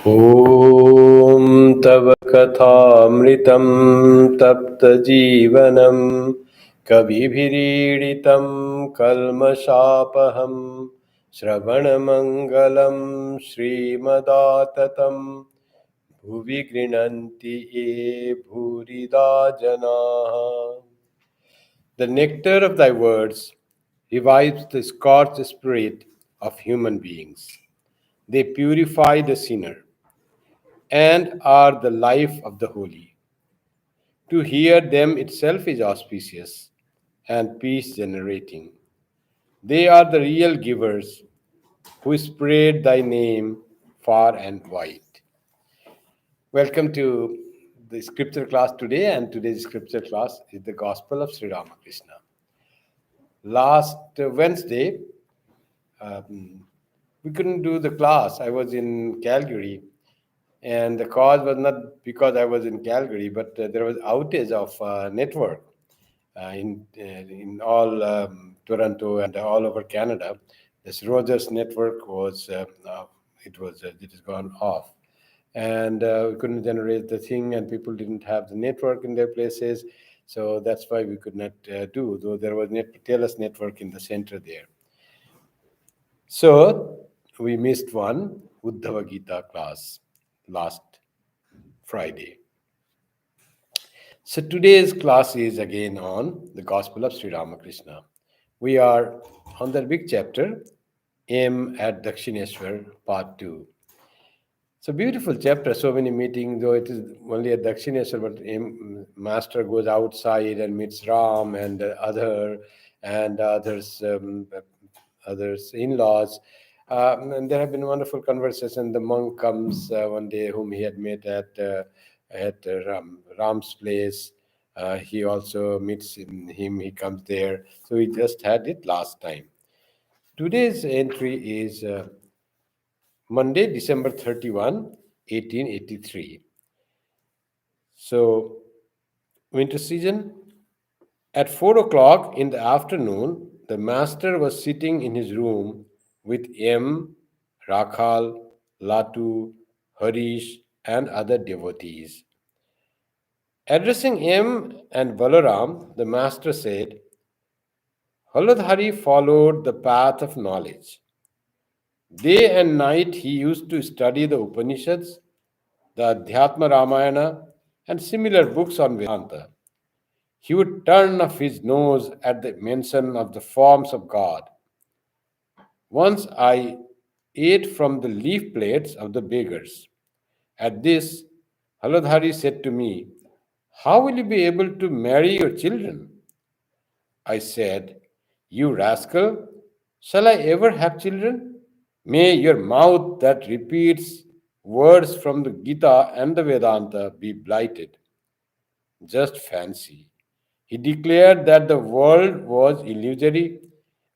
ॐ तव कथामृतं तप्तजीवनं कविभिरीडितं कल्मषापहं श्रवणमङ्गलं श्रीमदाततं भुवि गृह्णन्ति ये भूरिदा जनाः. The nectar of thy words revives the scorched spirit of human beings. They purify the sinner and are the life of the holy. To hear them itself is auspicious and peace generating. They are the real givers who spread thy name far and wide. Welcome to the scripture class today, and today's scripture class is the Gospel of Sri Ramakrishna. Last Wednesday, we couldn't do the class. I was in Calgary, and the cause was not because I was in Calgary, but there was outage of network in all Toronto and all over Canada. This Rogers network was it has gone off, and we couldn't generate the thing, and people didn't have the network in their places, so that's why we could not do. Though there was TLS network in the center there, so we missed one Uddhava Gita class last Friday. So today's class is again on the Gospel of Sri Ramakrishna. We are on the big chapter, M at Dakshineshwar, part 2. So beautiful chapter, so many meetings, though it is only at Dakshineshwar, but Master goes outside and meets Ram and others in-laws. And there have been wonderful conversations. The monk comes one day whom he had met at Ram's place. He also meets him, he comes there. So we just had it last time. Today's entry is Monday, December 31, 1883. So, winter season. At 4 o'clock in the afternoon, the master was sitting in his room with M, Rakhal, Latu, Harish, and other devotees. Addressing M and Balaram, the master said, Haladhari followed the path of knowledge. Day and night he used to study the Upanishads, the Adhyatma Ramayana, and similar books on Vedanta. He would turn up his nose at the mention of the forms of God. Once I ate from the leaf plates of the beggars. At this, Haladhari said to me, How will you be able to marry your children? I said, You rascal, shall I ever have children? May your mouth that repeats words from the Gita and the Vedanta be blighted. Just fancy. He declared that the world was illusory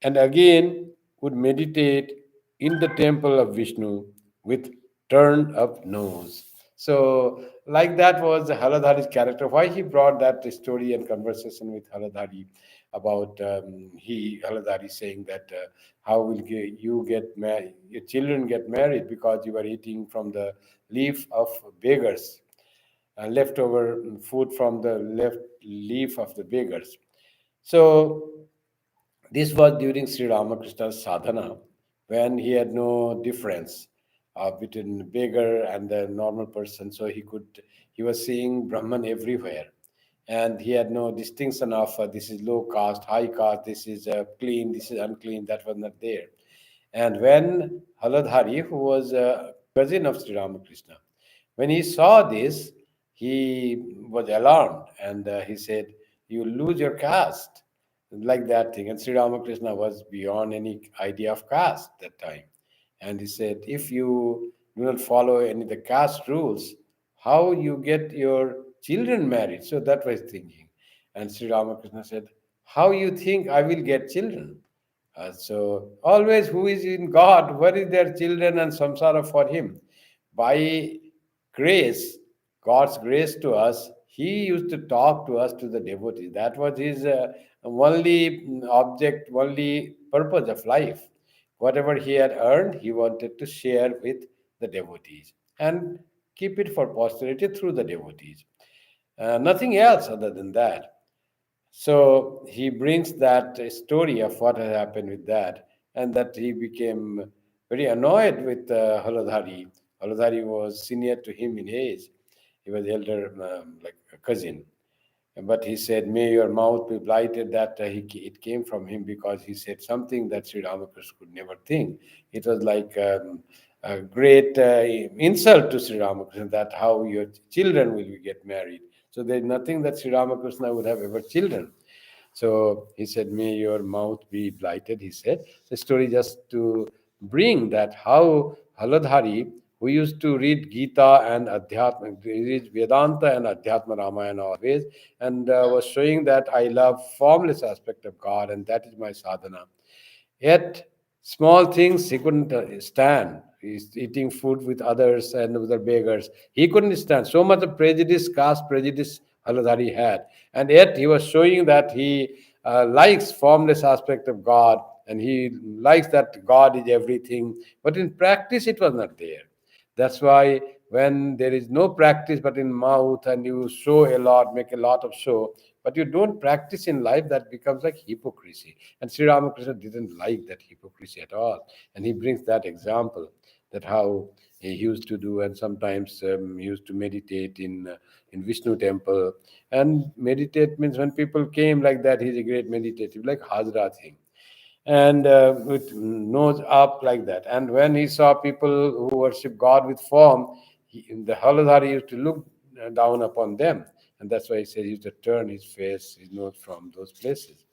and again would meditate in the temple of Vishnu with turned up nose. So, like that was Haladhari's character. Why he brought that story and conversation with Haladhari about Haladhari saying that how will you get married, your children get married because you are eating from the leaf of beggars, leftover food from the left leaf of the beggars. So this was during Sri Ramakrishna's sadhana, when he had no difference between beggar and the normal person. So he was seeing Brahman everywhere, and he had no distinction of this is low caste, high caste, this is clean, this is unclean. That was not there. And when Haladhari, who was a cousin of Sri Ramakrishna, when he saw this, he was alarmed, and he said, "You lose your caste," like that thing. And Sri Ramakrishna was beyond any idea of caste that time, and he said, "If you do not follow any of the caste rules, how you get your children married?" So that was thinking, and Sri Ramakrishna said, "How you think I will get children?" So always who is in God, where is their children and samsara for him? By grace, God's grace to us, he used to talk to us, to the devotees. That was his only object, only purpose of life. Whatever he had earned, he wanted to share with the devotees. and keep it for posterity through the devotees. Nothing else other than that. So he brings that story of what had happened with that, and that he became very annoyed with Haladhari. Haladhari was senior to him in age. He was elder, like a cousin. But he said, "May your mouth be blighted." That it came from him because he said something that Sri Ramakrishna could never think. It was like a great insult to Sri Ramakrishna, that how your children will get married. So there's nothing that Sri Ramakrishna would have ever children. So he said, "May your mouth be blighted," he said. The story just to bring that how Haladhari, who used to read Gita and Adhyatma, read Vedanta and Adhyatma Ramayana always, and was showing that I love formless aspect of God, and that is my sadhana. Yet, small things he couldn't stand. He's eating food with others and with the beggars. He couldn't stand. So much of prejudice, caste prejudice, Haladhari had. And yet, he was showing that he likes formless aspect of God, and he likes that God is everything. But in practice, it was not there. That's why when there is no practice but in mouth, and you show a lot, make a lot of show, but you don't practice in life, that becomes like hypocrisy. And Sri Ramakrishna didn't like that hypocrisy at all. And he brings that example, that how he used to do, and sometimes he used to meditate in Vishnu temple. And meditate means when people came like that, he's a great meditative, like Hajra thing, and with nose up like that. And when he saw people who worship God with form, the Haladhari used to look down upon them. And that's why he says he used to turn his face, his nose from those places.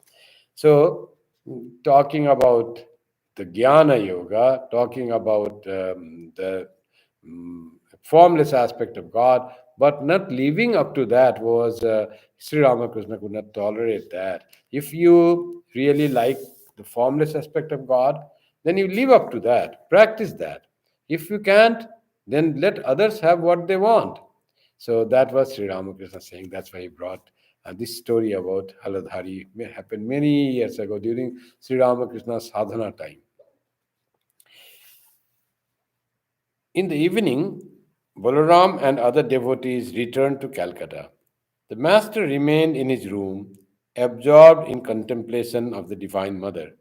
So, talking about the Jnana Yoga, talking about the formless aspect of God, but not living up to that was Sri Ramakrishna could not tolerate that. If you really like the formless aspect of God, then you live up to that, practice that. If you can't, then let others have what they want. So that was Sri Ramakrishna saying. That's why he brought this story about Haladhari. It happened many years ago during Sri Ramakrishna's sadhana time. In the evening, Balaram and other devotees returned to Calcutta. The master remained in his room, absorbed in contemplation of the Divine Mother.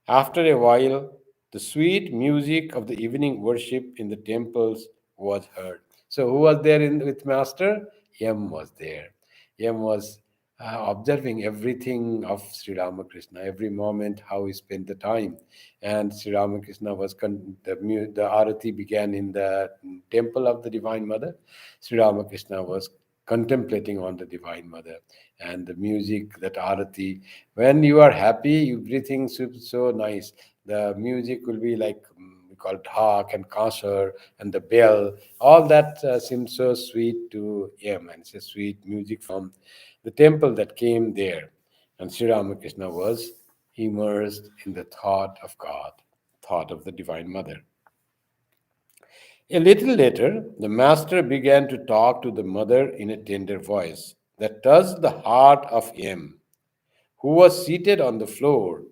After a while, the sweet music of the evening worship in the temples was heard. So, who was there with Master? Yam was there. Yam was observing everything of Sri Ramakrishna, every moment, how he spent the time. And Sri Ramakrishna was, the arati began in the temple of the Divine Mother. Sri Ramakrishna was contemplating on the Divine Mother, and the music, that arati. When you are happy, everything seems so nice. The music will be like we call dhak and kansar and the bell. All that seems so sweet to him, and it's a sweet music from the temple that came there. And Sri Ramakrishna was immersed in the thought of God, thought of the Divine Mother. A little later, the master began to talk to the mother in a tender voice that touched the heart of him, who was seated on the floor.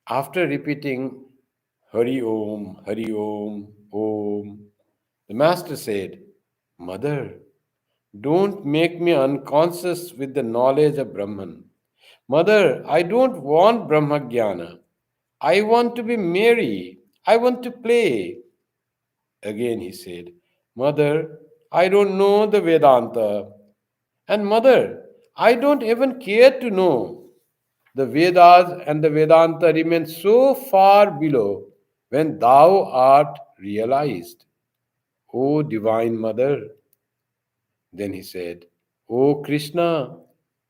After repeating Hari Om, Om, the master said, "Mother, don't make me unconscious with the knowledge of Brahman. Mother, I don't want Brahmagyana. I want to be merry. I want to play." Again he said, "Mother, I don't know the Vedanta. And mother, I don't even care to know. The Vedas and the Vedanta remain so far below when thou art realized. O Divine Mother." Then he said, "O Krishna,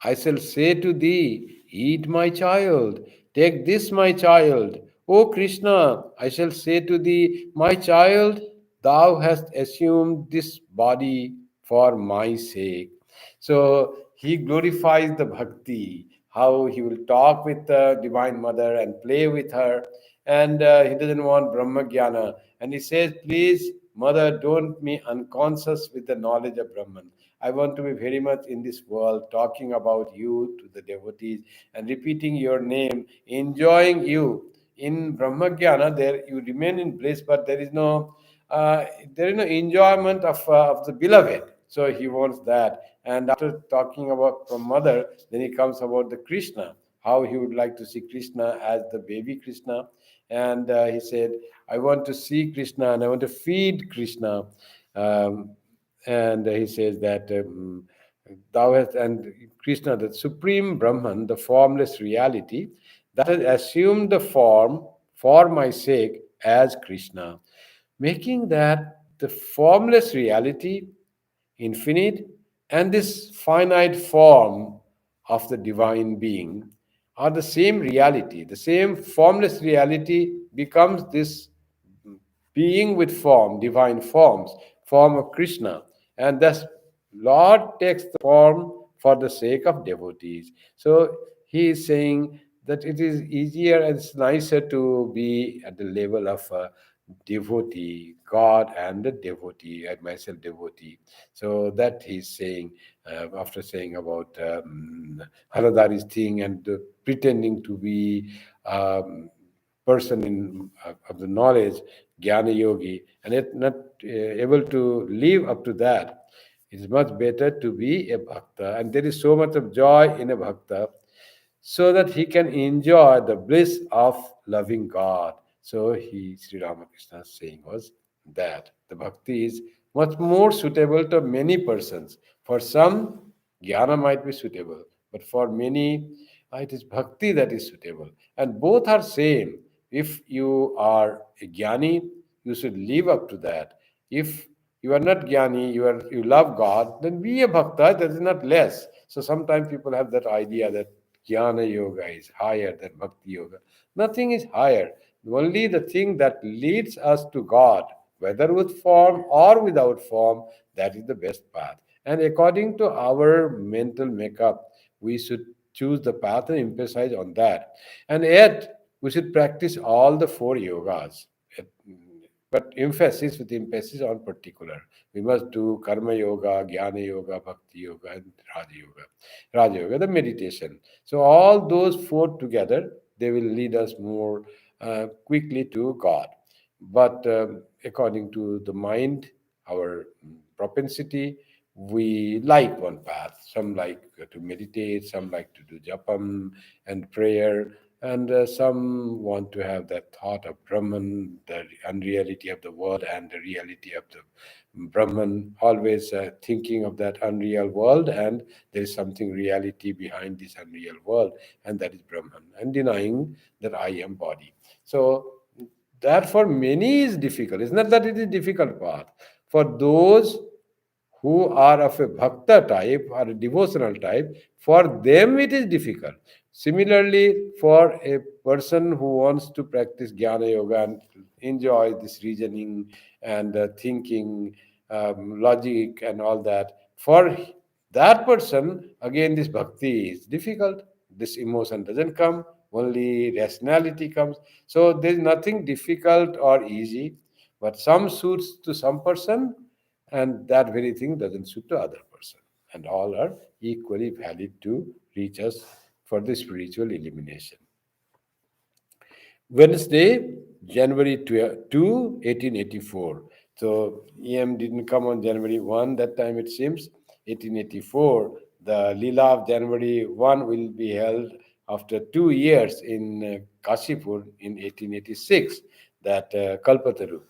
I shall say to thee, eat my child, take this my child. O Krishna, I shall say to thee, my child, thou hast assumed this body for my sake." So he glorifies the bhakti, how he will talk with the Divine Mother and play with her, and he doesn't want Brahma Jnana. And he says, "Please, Mother, don't me unconscious with the knowledge of Brahman. I want to be very much in this world, talking about you to the devotees and repeating your name, enjoying you. In Brahma Jnana, there you remain in bliss, but there is no uh, there is no enjoyment of the beloved. So he wants that. And after talking about from mother, then he comes about the Krishna, how he would like to see Krishna as the baby Krishna. And he said, I want to see Krishna and I want to feed Krishna. Um, and he says that thou hast, and Krishna, the supreme Brahman, the formless reality, that has assumed the form for my sake as Krishna, making that the formless reality, infinite, and this finite form of the divine being are the same reality. The same formless reality becomes this being with form, divine forms, form of Krishna. And thus, Lord takes the form for the sake of devotees. So he is saying that it is easier and it's nicer to be at the level of a devotee, God and the devotee, and myself devotee. So that he's saying after saying about Haradari's thing and pretending to be person in of the knowledge, jnana yogi, and yet not able to live up to that. It is much better to be a bhakta, and there is so much of joy in a bhakta, so that he can enjoy the bliss of loving God. So he, Sri Ramakrishna's saying was that the bhakti is much more suitable to many persons. For some, jnana might be suitable, but for many, it is bhakti that is suitable. And both are same. If you are a jnani, you should live up to that. If you are not jnani, you love God, then be a bhakta, that is not less. So sometimes people have that idea that jnana yoga is higher than bhakti yoga. Nothing is higher. Only the thing that leads us to God, whether with form or without form, that is the best path. And according to our mental makeup, we should choose the path and emphasize on that. And yet, we should practice all the four yogas, but emphasis with emphasis on particular. We must do karma yoga, jnana yoga, bhakti yoga, and raja yoga. Raja yoga, the meditation. So all those four together, they will lead us more quickly to God. But according to the mind, our propensity, we like one path. Some like to meditate, some like to do japam and prayer, and some want to have that thought of Brahman, the unreality of the world and the reality of the Brahman, always thinking of that unreal world, and there is something reality behind this unreal world, and that is Brahman, and denying that I am body. So that for many is difficult. It's not that it is difficult path. For those who are of a bhakta type or a devotional type, for them it is difficult. Similarly, for a person who wants to practice jnana yoga and enjoy this reasoning and thinking, logic, and all that, for that person, again, this bhakti is difficult. This emotion doesn't come, only rationality comes. So there's nothing difficult or easy, but some suits to some person, and that very thing doesn't suit the other person. And all are equally valid to reach us for the spiritual illumination. Wednesday, January 2, 1884. So EM didn't come on January 1, that time it seems. 1884, the Lila of January 1 will be held after 2 years in Kashipur in 1886, that Kalpataru.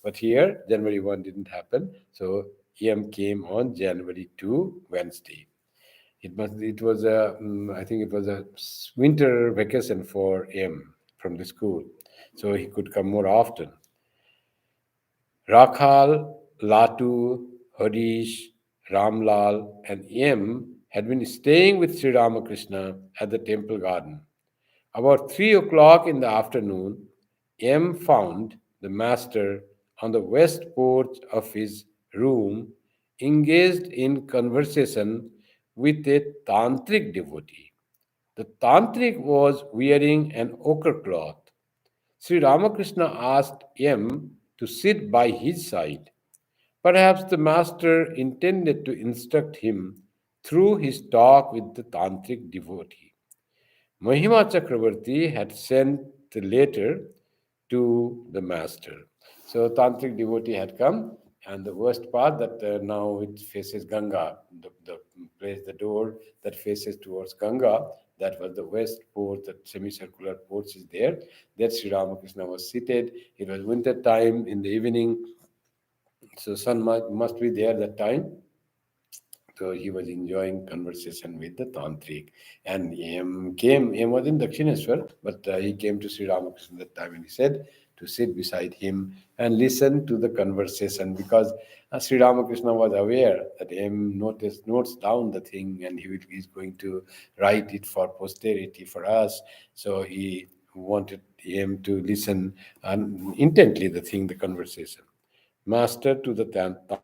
But here, January 1 didn't happen, so EM came on January 2, Wednesday. It was a I think it was a winter vacation for him from the school, so he could come more often. Rakhal, Latu, Harish, Ramlal, and M had been staying with Sri Ramakrishna at the temple garden. About 3 o'clock in the afternoon, M found the master on the west porch of his room, engaged in conversation with a tantric devotee. The tantric was wearing an ochre cloth. Sri Ramakrishna asked M to sit by his side. Perhaps the master intended to instruct him through his talk with the tantric devotee. Mahima Chakravarti had sent the letter to the master. So tantric devotee had come, and the worst part that now it faces Ganga, the place, the door that faces towards Ganga. That was the west port, that semicircular porch is there. There Sri Ramakrishna was seated. It was winter time in the evening, so sun must be there that time. So he was enjoying conversation with the tantric, and M was in Dakshineswar, but he came to Sri Ramakrishna that time, and he said to sit beside him and listen to the conversation, because Sri Ramakrishna was aware that M notes down the thing, and is going to write it for posterity for us. So he wanted him to listen intently the conversation. Master to the tantric.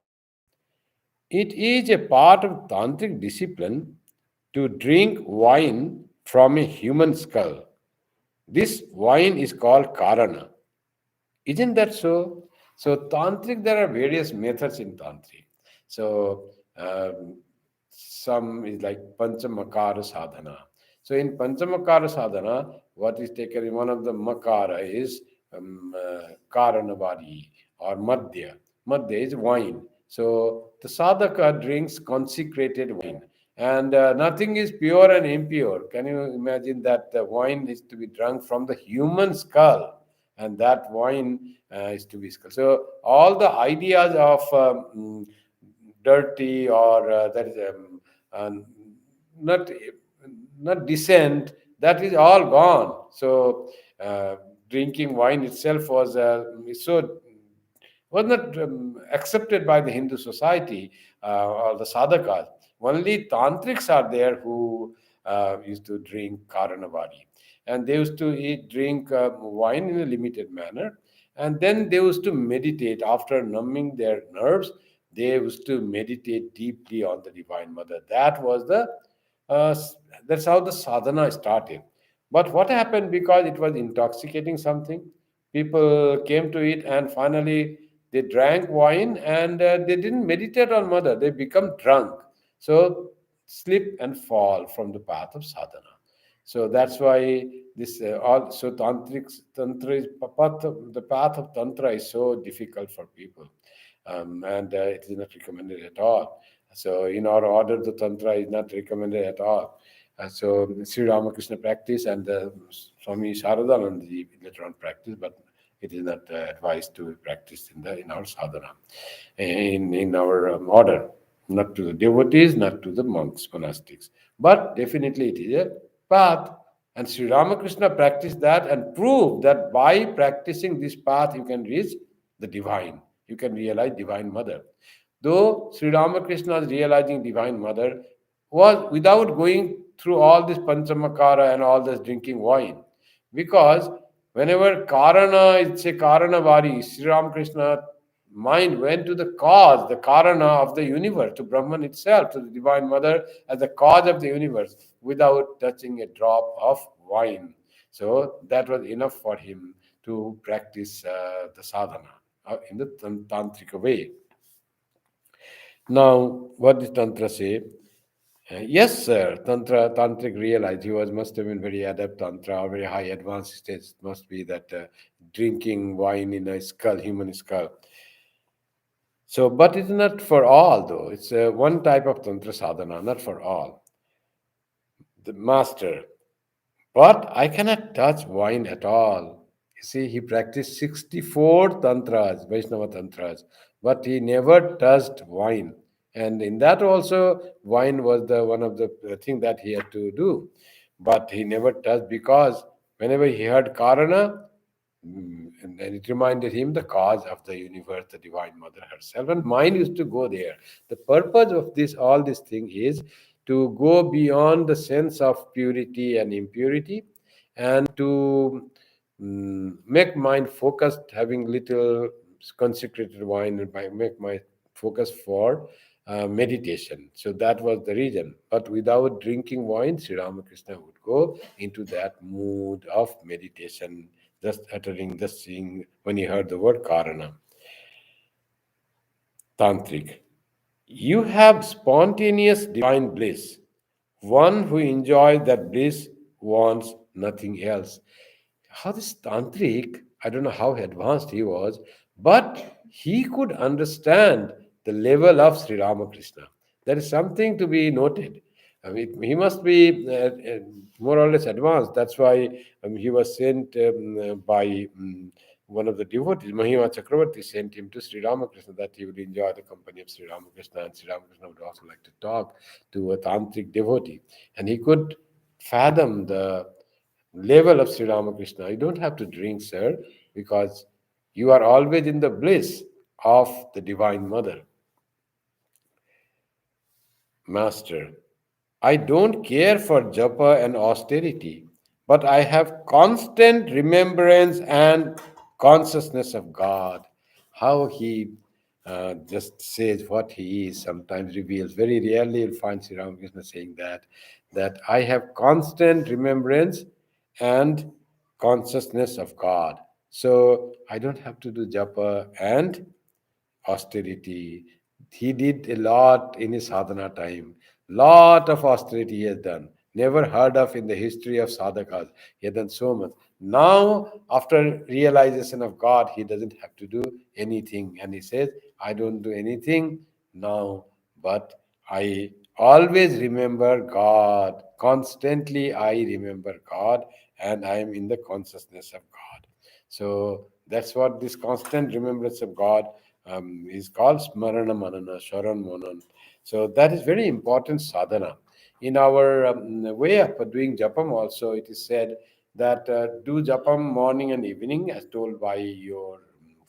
It is a part of tantric discipline to drink wine from a human skull. This wine is called karana. Isn't that so? So, tantric, there are various methods in tantric. So, some is like panchamakara sadhana. So, in panchamakara sadhana, what is taken in one of the makara is karanavari or madhya. Madhya is wine. So, the sadhaka drinks consecrated wine. And nothing is pure and impure. Can you imagine that the wine is to be drunk from the human skull? And that wine is to be skull. So all the ideas of dirty or that is not not decent, that is all gone. So drinking wine itself was not accepted by the Hindu society or the sadhakas. Only tantrics are there who used to drink karanavari, and they used to drink wine in a limited manner, and then they used to meditate after numbing their nerves. They used to meditate deeply on the Divine Mother. Uh, that's how the sadhana started. But what happened, because it was intoxicating something, people came to it, and finally they drank wine, and they didn't meditate on Mother. They become drunk. So slip and fall from the path of sadhana. So that's why this also tantra is the path of tantra is so difficult for people, and it is not recommended at all. So in our order, the tantra is not recommended at all. So Sri Ramakrishna practice, and Swami Sharadananda later on practice, but it is not advised to practice in our sadhana, in our order, not to the devotees, not to the monks, monastics. But definitely it is a path. And Sri Ramakrishna practiced that and proved that by practicing this path, you can reach the divine. You can realize Divine Mother. Though Sri Ramakrishna's realizing Divine Mother was without going through all this panchamakara and all this drinking wine. Because whenever Karana, it's a Karanavari, Sri Ramakrishna mind went to the cause, the Karana of the universe, to Brahman itself, to the Divine Mother as the cause of the universe, without touching a drop of wine. So that was enough for him to practice the sadhana in the tantric way. Now, what does Tantra say? Yes, sir. Tantric realized he must have been very adept Tantra, or very high advanced stage. Must be that drinking wine in a skull, human skull. So, but it's not for all, though. It's one type of Tantra sadhana, not for all. The master, but I cannot touch wine at all. You see, he practiced 64 tantras, Vaishnava tantras, but he never touched wine. And in that also, wine was the one of the thing that he had to do. But he never touched, because whenever he heard Karana, and then it reminded him the cause of the universe, the Divine Mother herself, and mind used to go there. The purpose of all this thing is to go beyond the sense of purity and impurity, and to make mind focused, having little consecrated wine, and make my focus for meditation. So that was the reason. But without drinking wine, Sri Ramakrishna would go into that mood of meditation, just uttering, just seeing when he heard the word Karana. Tantric. You have spontaneous divine bliss. One who enjoys that bliss wants nothing else. How this tantric I don't know how advanced he was, but he could understand the level of Sri Ramakrishna. That is something to be noted. I mean, he must be more or less advanced. That's why he was sent by one of the devotees, Mahima Chakravarti, sent him to Sri Ramakrishna that he would enjoy the company of Sri Ramakrishna, and Sri Ramakrishna would also like to talk to a tantric devotee. And he could fathom the level of Sri Ramakrishna. You don't have to drink, sir, because you are always in the bliss of the Divine Mother. Master, I don't care for japa and austerity, but I have constant remembrance and consciousness of God. How he just says what he is, sometimes reveals. Very rarely you'll find Sri Ramakrishna saying that I have constant remembrance and consciousness of God. So I don't have to do japa and austerity. He did a lot in his sadhana time. Lot of austerity he has done. Never heard of in the history of sadhakas. He has done so much. Now, after realization of God, he doesn't have to do anything. And he says, I don't do anything now, but I always remember God. Constantly I remember God, and I am in the consciousness of God. So that's what this constant remembrance of God is called Smarana Manana, Sharan Monan. So that is very important sadhana. In our way of doing japam also, it is said that do japam morning and evening as told by your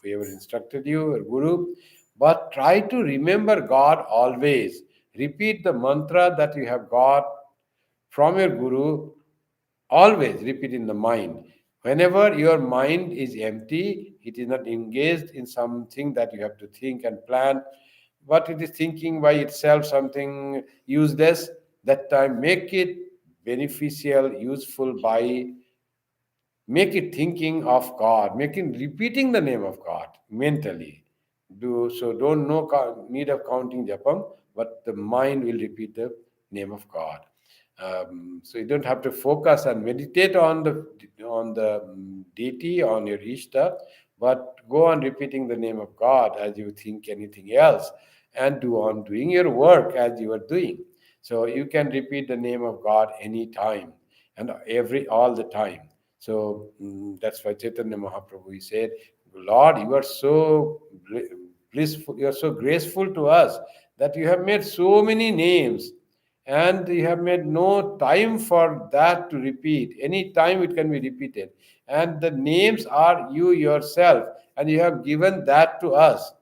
whoever instructed you, your guru, but try to remember God always. Repeat the mantra that you have got from your guru. Always repeat in the mind. Whenever your mind is empty, it is not engaged in something that you have to think and plan, but it is thinking by itself something useless. That time, make it beneficial, useful by make it thinking of God, making repeating the name of God mentally. Do so. Don't no need of counting japam, but the mind will repeat the name of God. So you don't have to focus and meditate on the deity, on your Ishta, but go on repeating the name of God as you think anything else, and do on doing your work as you are doing. So you can repeat the name of God anytime and every all the time. So that's why Chaitanya Mahaprabhu he said, Lord, you are so blissful, you are so graceful to us that you have made so many names and you have made no time for that to repeat. Any time it can be repeated. And the names are you yourself, and you have given that to us.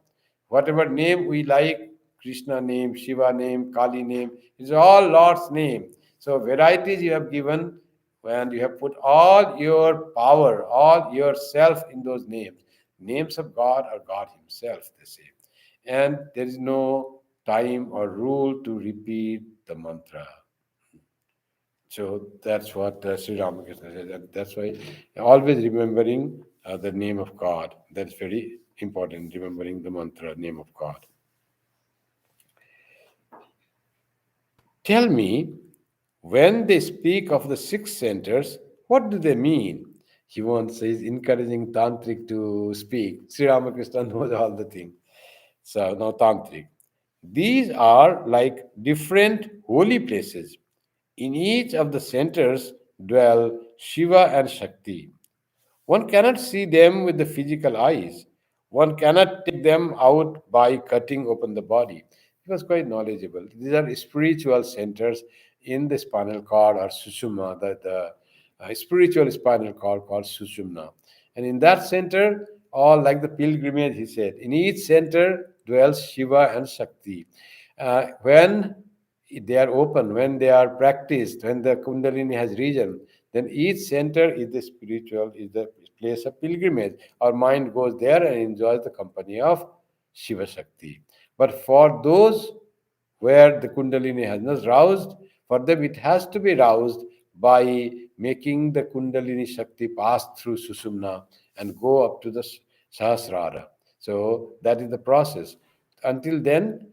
Whatever name we like, Krishna name, Shiva name, Kali name, it's all Lord's name. So varieties you have given, and you have put all your power, all yourself in those names. Names of God are God Himself, they say. And there is no time or rule to repeat the mantra. So that's what Sri Ramakrishna says. And that's why always remembering the name of God. That's very important, remembering the mantra, name of God. Tell me, when they speak of the six centers, what do they mean? He once says, encouraging Tantric to speak. Sri Ramakrishna knows all the things. So now Tantric. These are like different holy places. In each of the centers dwell Shiva and Shakti. One cannot see them with the physical eyes. One cannot take them out by cutting open the body. He was quite knowledgeable. These are spiritual centers in the spinal cord or Sushumna, the spiritual spinal cord called Sushumna. And in that center, all like the pilgrimage, he said, in each center dwells Shiva and Shakti. When they are open, when they are practiced, when the Kundalini has risen, then each center is the spiritual, is the place of pilgrimage. Our mind goes there and enjoys the company of Shiva Shakti. But for those where the Kundalini has not roused, for them it has to be roused by making the Kundalini Shakti pass through Susumna and go up to the Sahasrara. So that is the process. Until then,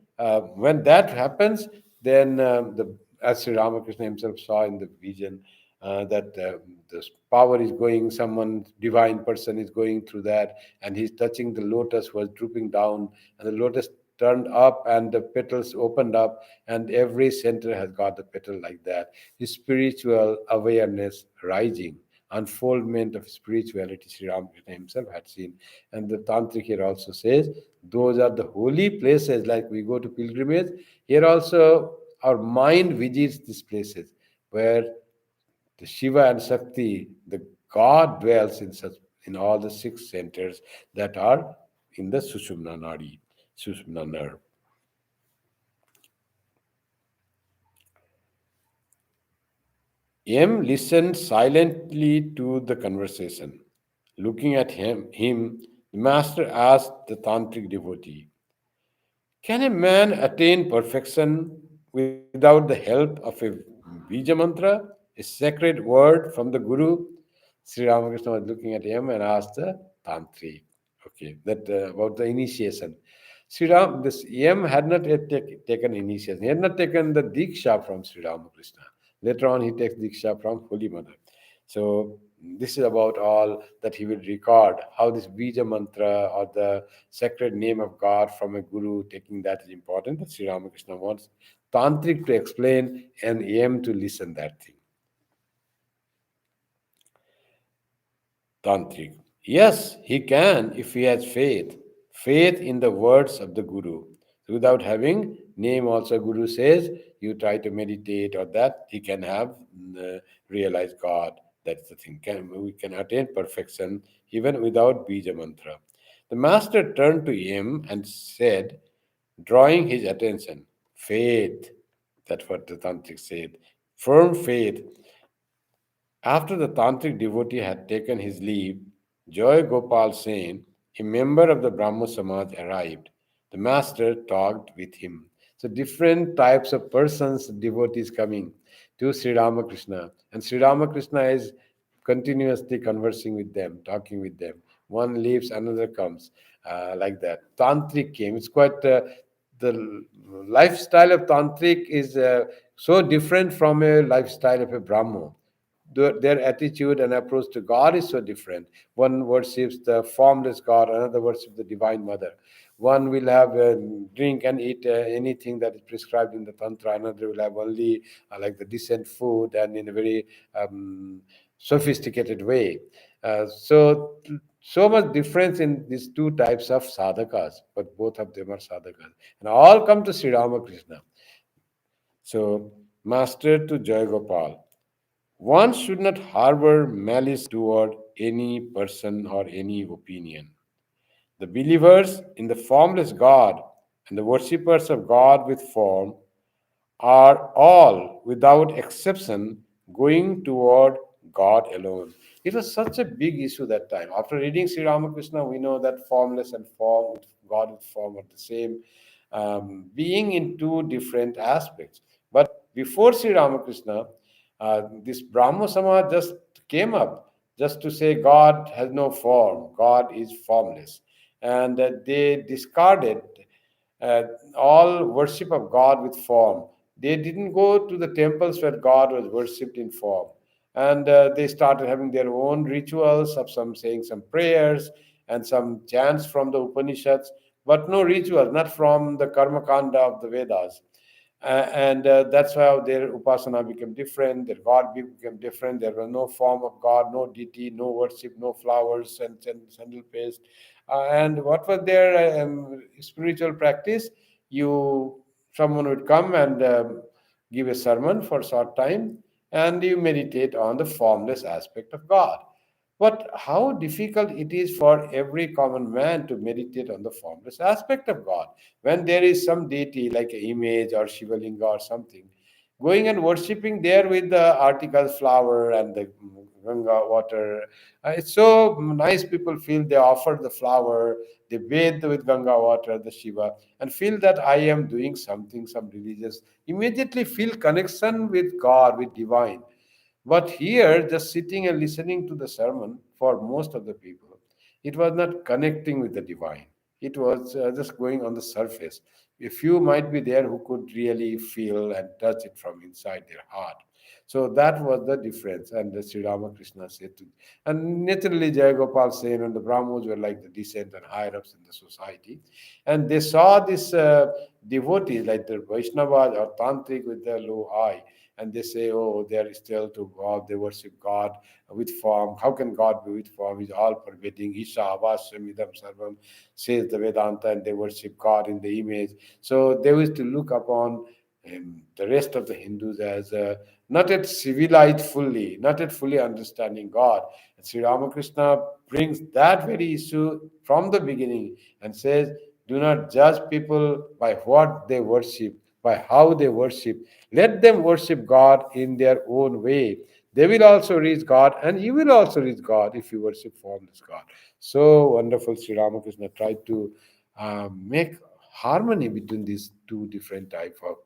when that happens, then as Sri Ramakrishna himself saw in the vision, that this power is going, someone divine person is going through that, and he's touching the lotus was drooping down, and the lotus turned up and the petals opened up, and every center has got the petal like that. His spiritual awareness rising, unfoldment of spirituality, Sri Ramakrishna himself had seen. And the tantric here also says those are the holy places, like we go to pilgrimage. Here also our mind visits these places where the Shiva and Shakti, the God dwells in such, in all the six centers that are in the Sushumna Nadi, Sushumna nerve. M listened silently to the conversation. Looking at him, the master asked the tantric devotee, "Can a man attain perfection without the help of a Bija mantra, a sacred word from the Guru?" Sri Ramakrishna was looking at him and asked the tantric, okay, that about the initiation. Sri Ram, this M had not yet taken initiation. He had not taken the Diksha from Sri Ramakrishna. Later on, he takes Diksha from Holy Mother. So this is about all that he will record, how this Bija mantra or the sacred name of God from a guru, taking that is important. That Sri Ramakrishna wants Tantric to explain and aim to listen that thing. Tantric. Yes, he can if he has faith. Faith in the words of the Guru. Without having name also, Guru says, you try to meditate or that, he can have realize God. That's the thing. We can attain perfection even without Bija mantra. The master turned to him and said, drawing his attention, faith. That's what the Tantric said. Firm faith. After the tantric devotee had taken his leave, Joy Gopal Sen, a member of the Brahmo Samaj, arrived. The master talked with him. So different types of persons, devotees coming to Sri Ramakrishna. And Sri Ramakrishna is continuously conversing with them, talking with them. One leaves, another comes, like that. Tantric came. It's quite, the lifestyle of Tantric is so different from a lifestyle of a Brahmo. Their attitude and approach to God is so different. One worships the formless God, another worships the Divine Mother. One will have drink and eat anything that is prescribed in the Tantra, another will have only like the decent food and in a very sophisticated way. So much difference in these two types of sadhakas, but both of them are sadhakas. And all come to Sri Ramakrishna. So, Master to Jai Gopal. One should not harbor malice toward any person or any opinion. The believers in the formless God and the worshippers of God with form are all, without exception, going toward God alone. It was such a big issue that time. After reading Sri Ramakrishna, we know that formless and form, God with form are the same, being in two different aspects. But before Sri Ramakrishna, this Brahmo Samaj just came up just to say God has no form, God is formless. And they discarded uh, all worship of God with form. They didn't go to the temples where God was worshipped in form. And they started having their own rituals of some saying some prayers and some chants from the Upanishads, but no rituals, not from the Karma Kanda of the Vedas. And that's how their upasana became different, their God became different. There was no form of God, no deity, no worship, no flowers and sandal paste. And what was their spiritual practice? You Someone would come and give a sermon for a short time, and you meditate on the formless aspect of God. But how difficult it is for every common man to meditate on the formless aspect of God. When there is some deity like an image or Shivalinga or something, going and worshipping there with the articles, flower and the Ganga water. It's so nice. People feel they offer the flower, they bathe with Ganga water, the Shiva, and feel that I am doing something, some religious. Immediately feel connection with God, with divine. But here, just sitting and listening to the sermon for most of the people, it was not connecting with the divine. It was just going on the surface. A few might be there who could really feel and touch it from inside their heart. So that was the difference. And the Sri Ramakrishna said to, and naturally Jayagopal Sen and the Brahmos were like the decent and higher ups in the society. And they saw this devotees like the Vaishnavas or Tantric with their low eye. And they say, oh, they are still to God, they worship God with form. How can God be with form? He's all pervading. Isha Avashamidam Sarvam, says the Vedanta, and they worship God in the image. So they used to look upon the rest of the Hindus as not yet civilized fully, not yet fully understanding God. And Sri Ramakrishna brings that very issue from the beginning and says, do not judge people by what they worship, by how they worship. Let them worship God in their own way. They will also reach God, and you will also reach God if you worship formless God. So wonderful, Sri Ramakrishna tried to make harmony between these two different type of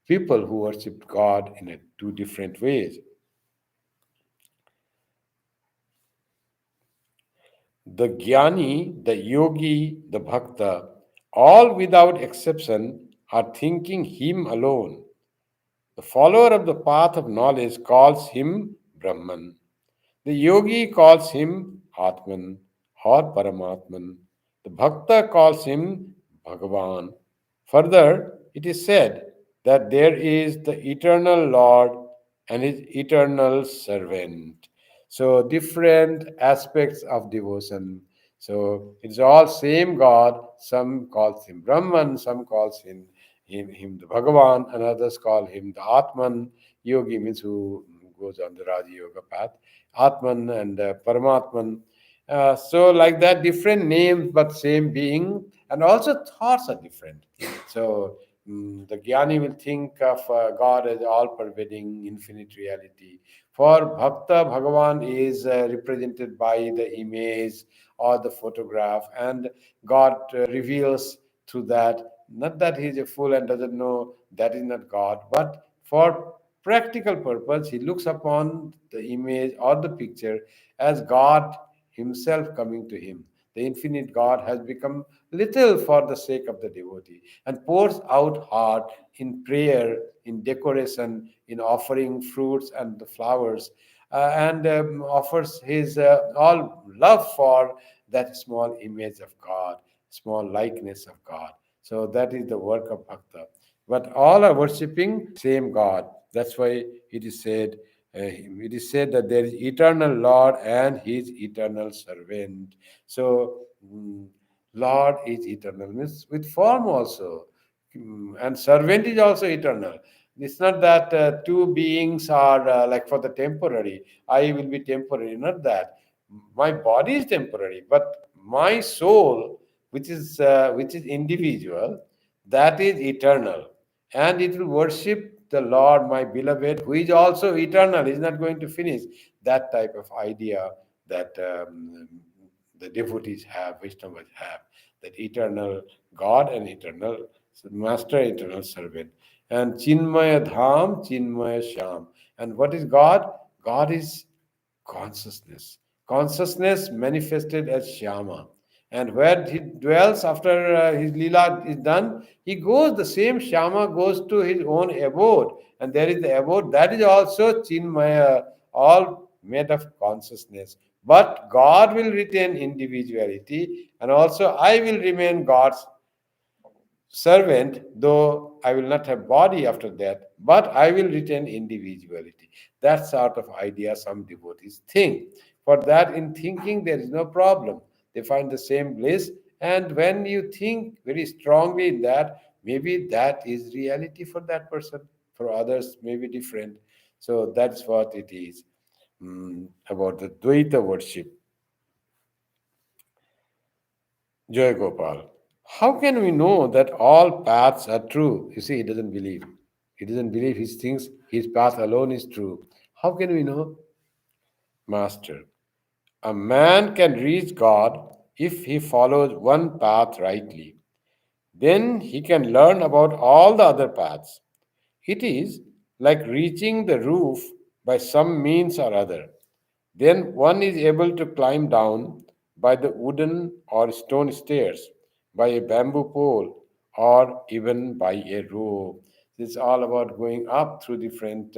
people who worship God in two different ways. The Jnani, the Yogi, the Bhakta, all without exception are thinking Him alone. The follower of the path of knowledge calls Him Brahman. The yogi calls him Atman or Paramatman. The Bhakta calls him Bhagavan. Further, it is said that there is the eternal Lord and his eternal servant. So, different aspects of devotion. So, it's all same God. Some calls him Brahman, some calls him the Bhagavan, and others call him the Atman. Yogi means who goes on the Raja Yoga path. Atman and Paramatman. So, like that, different names but same being, and also thoughts are different. So, the Jnani will think of God as all pervading infinite reality. For Bhakta, Bhagavan is represented by the image or the photograph, and God reveals through that. Not that he is a fool and doesn't know that is not God, but for practical purpose, he looks upon the image or the picture as God himself coming to him. The infinite God has become little for the sake of the devotee and pours out heart in prayer, in decoration, in offering fruits and the flowers, and offers his all love for that small image of God, small likeness of God. So that is the work of Bhakta. But all are worshipping same God. That's why it is said that there is eternal Lord and His eternal servant. So Lord is eternal, means with form also. And servant is also eternal. It's not that two beings are like for the temporary. I will be temporary, not that. My body is temporary, but my soul, which is individual, that is eternal, and it will worship the Lord, my beloved, who is also eternal, is not going to finish. That type of idea that the devotees have, Vaishnavas have, that eternal God and eternal master, eternal servant. And Chinmaya Dham, Chinmaya Sham. And what is God? God is consciousness. Consciousness manifested as Shyama. And where he dwells after his Leela is done, he goes, the same Shyama goes to his own abode. And there is the abode, that is also Chinmaya, all made of consciousness. But God will retain individuality, and also I will remain God's servant, though I will not have body after that, but I will retain individuality. That sort of idea some devotees think. For that, in thinking, there is no problem. They find the same bliss, and when you think very strongly in that, maybe that is reality for that person. For others, maybe different. So that's what it is about the Dvaita worship. Joy Gopal. How can we know that all paths are true? You see, he doesn't believe. He doesn't believe his things, his path alone is true. How can we know? Master. A man can reach God if he follows one path rightly. Then he can learn about all the other paths. It is like reaching the roof by some means or other. Then one is able to climb down by the wooden or stone stairs, by a bamboo pole, or even by a rope. It's all about going up through different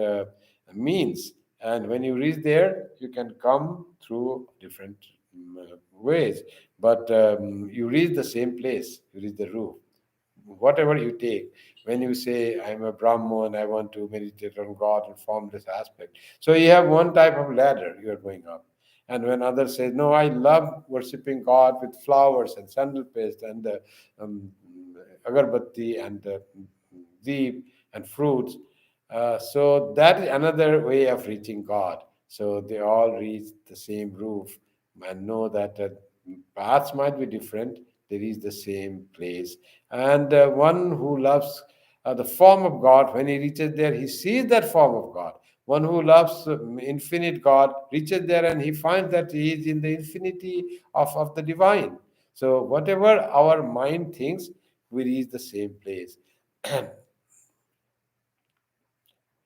means. And when you reach there, you can come through different ways, but you reach the same place, you reach the roof. Whatever you take, when you say, I'm a Brahman, I want to meditate on God and form this aspect. So you have one type of ladder you are going up. And when others say, no, I love worshipping God with flowers and sandal paste and um, agarbatti and deep and fruits, so that is another way of reaching God. So they all reach the same roof and know that paths might be different, they reach the same place. And one who loves the form of God, when he reaches there, he sees that form of God. One who loves infinite God reaches there and he finds that he is in the infinity of the divine. So, whatever our mind thinks, we reach the same place.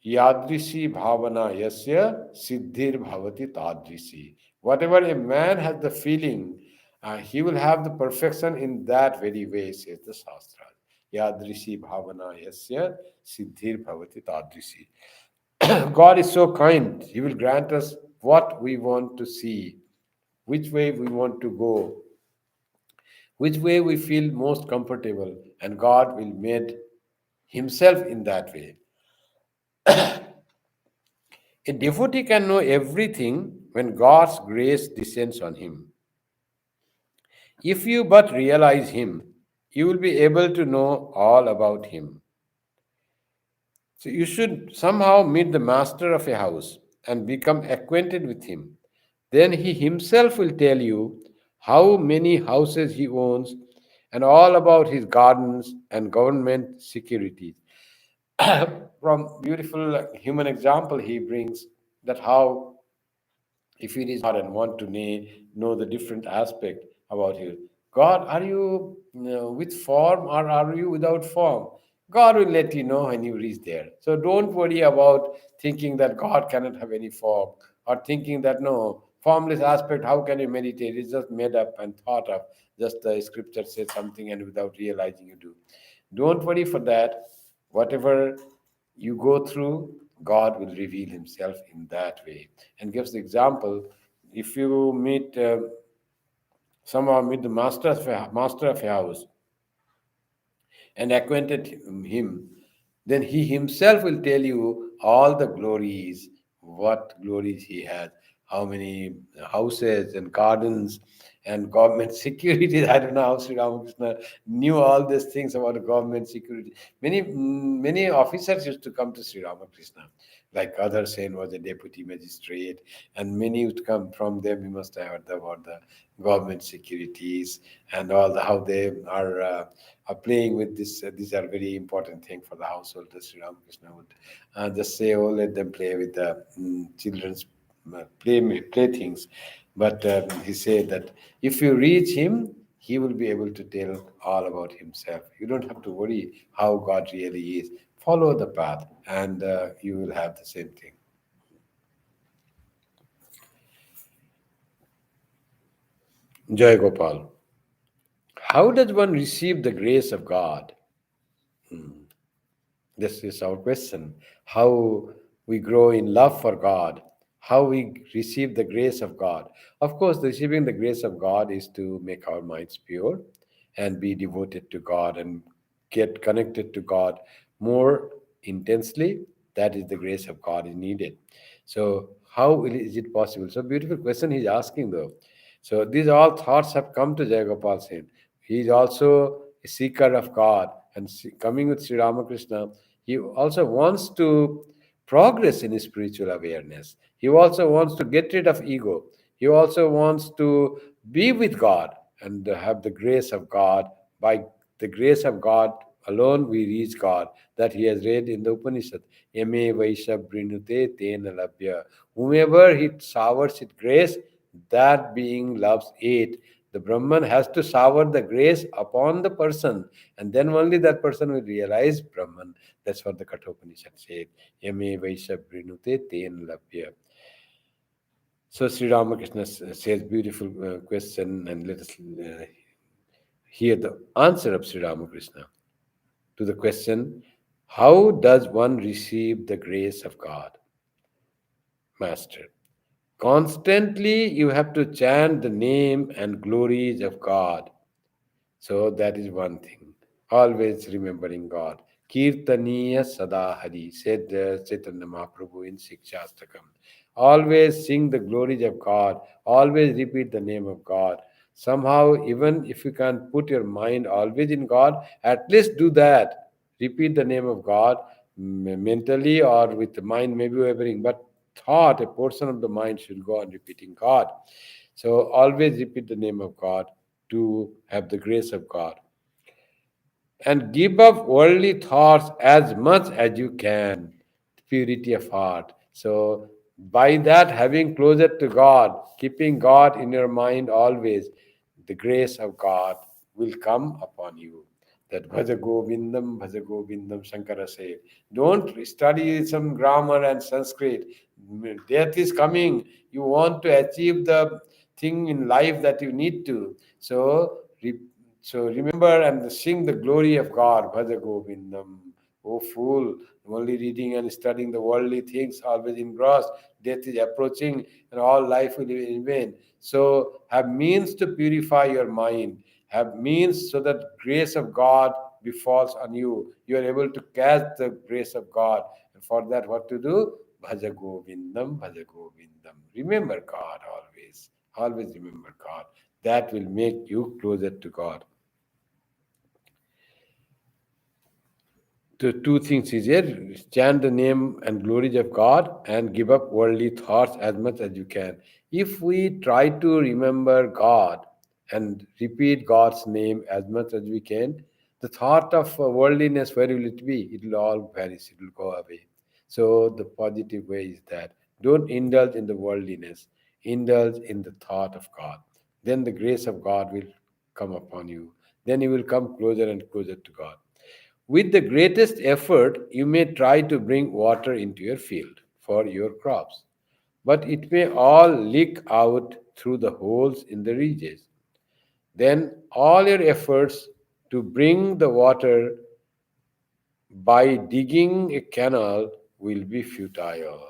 Yadrisi bhavana yasya siddhir bhavati tadrisi. Whatever a man has the feeling, he will have the perfection in that very way, says the Shastra. Yadrisi bhavana yasya siddhir bhavati tadrisi. God is so kind. He will grant us what we want to see, which way we want to go, which way we feel most comfortable, and God will meet Himself in that way. A devotee can know everything when God's grace descends on him. If you but realize Him, you will be able to know all about Him. So you should somehow meet the master of a house and become acquainted with him. Then he himself will tell you how many houses he owns and all about his gardens and government securities. From beautiful human example, he brings that how if it is God and want to know the different aspect about you. God, are you with form or are you without form? God will let you know when you reach there. So don't worry about thinking that God cannot have any form or thinking that no, formless aspect, how can you meditate? It's just made up and thought of. Just the scripture says something and without realizing you do. Don't worry for that. Whatever you go through, God will reveal Himself in that way. And gives the example: if you meet the master of a house and acquainted him, then he himself will tell you all the glories, what glories he has, how many houses and gardens and government securities. I don't know how Sri Ramakrishna knew all these things about the government security. Many officers used to come to Sri Ramakrishna, like Other Sen was a deputy magistrate, and many would come from them. We must have heard about the government securities and all how they are playing with this. These are very important thing for the household. Sri Ramakrishna would just say, "Oh, let them play with the children's playthings." But he said that if you reach him, he will be able to tell all about himself. You don't have to worry how God really is. Follow the path, and you will have the same thing. Jai Gopal. How does one receive the grace of God? This is our question. How we grow in love for God, how we receive the grace of God. Of course, receiving the grace of God is to make our minds pure and be devoted to God and get connected to God more intensely. That is the grace of God is needed. So, is it possible? So, beautiful question he's asking though. So, these all thoughts have come to Jayagopal Sen. He is also a seeker of God and coming with Sri Ramakrishna. He also wants to progress in his spiritual awareness. He also wants to get rid of ego. He also wants to be with God and have the grace of God. By the grace of God alone, we reach God. That he has read in the Upanishad. Eme Vaisha Brinute Tena Labhya. Whomever he showers with grace, that being loves it. The Brahman has to shower the grace upon the person, and then only that person will realize Brahman. That's what the Kathopanishad said. Yame Vaisha Brinute Ten Labhya. So Sri Ramakrishna says beautiful question, and let us hear the answer of Sri Ramakrishna to the question: how does one receive the grace of God? master. Constantly, you have to chant the name and glories of God. So that is one thing. Always remembering God. Kirtaniya Sadahari, said Chaitanya Mahaprabhu in Sikshastakam. Always sing the glories of God. Always repeat the name of God. Somehow, even if you can't put your mind always in God, at least do that. Repeat the name of God mentally or with the mind, maybe wavering, but thought, a portion of the mind should go on repeating God. So always repeat the name of God to have the grace of God. And give up worldly thoughts as much as you can. Purity of heart. So, by that, having closer to God, keeping God in your mind always, the grace of God will come upon you. That Bhaja Govindam, Shankara said. Don't study some grammar and Sanskrit. Death is coming. You want to achieve the thing in life that you need to. So remember and sing the glory of God. Bhaja Govindam. Oh fool, only reading and studying the worldly things, always engrossed. Death is approaching and all life will be in vain. So have means to purify your mind. Have means so that grace of God befalls on you. You are able to catch the grace of God. And for that, what to do? Bhaja Govindam, Bhaja Govindam. Remember God always. Always remember God. That will make you closer to God. The two things is here: chant the name and glories of God and give up worldly thoughts as much as you can. If we try to remember God and repeat God's name as much as we can, the thought of worldliness, where will it be? It will all vanish, it will go away. So the positive way is that don't indulge in the worldliness, indulge in the thought of God. Then the grace of God will come upon you. Then you will come closer and closer to God. With the greatest effort, you may try to bring water into your field for your crops, but it may all leak out through the holes in the ridges. Then all your efforts to bring the water by digging a canal will be futile.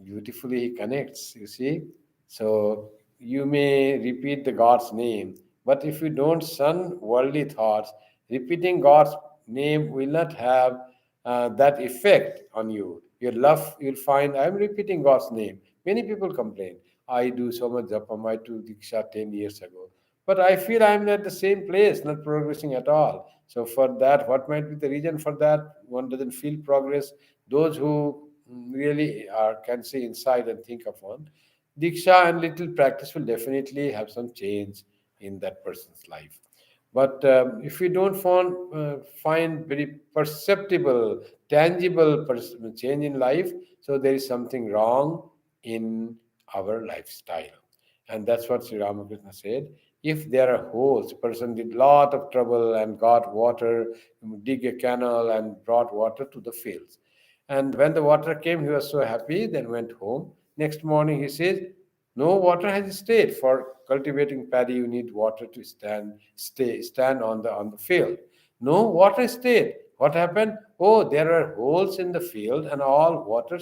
Beautifully he connects, you see. So you may repeat the God's name, but if you don't shun worldly thoughts, repeating God's name will not have that effect on you. Your love, you'll find, I'm repeating God's name. Many people complain, I do so much japam, I do diksha 10 years ago, but I feel I'm at the same place, not progressing at all. So for that, what might be the reason for that? One doesn't feel progress. Those who really are can see inside and think of one, diksha and little practice will definitely have some change in that person's life. But if we don't find very perceptible, tangible change in life, so there is something wrong in our lifestyle. And that's what Sri Ramakrishna said. If there are holes, person did lot of trouble and got water, dig a canal and brought water to the fields. And when the water came, he was so happy, then went home. Next morning, he says, no water has stayed. For cultivating paddy, you need water to stand on the field. No water stayed. What happened? Oh, there are holes in the field and all water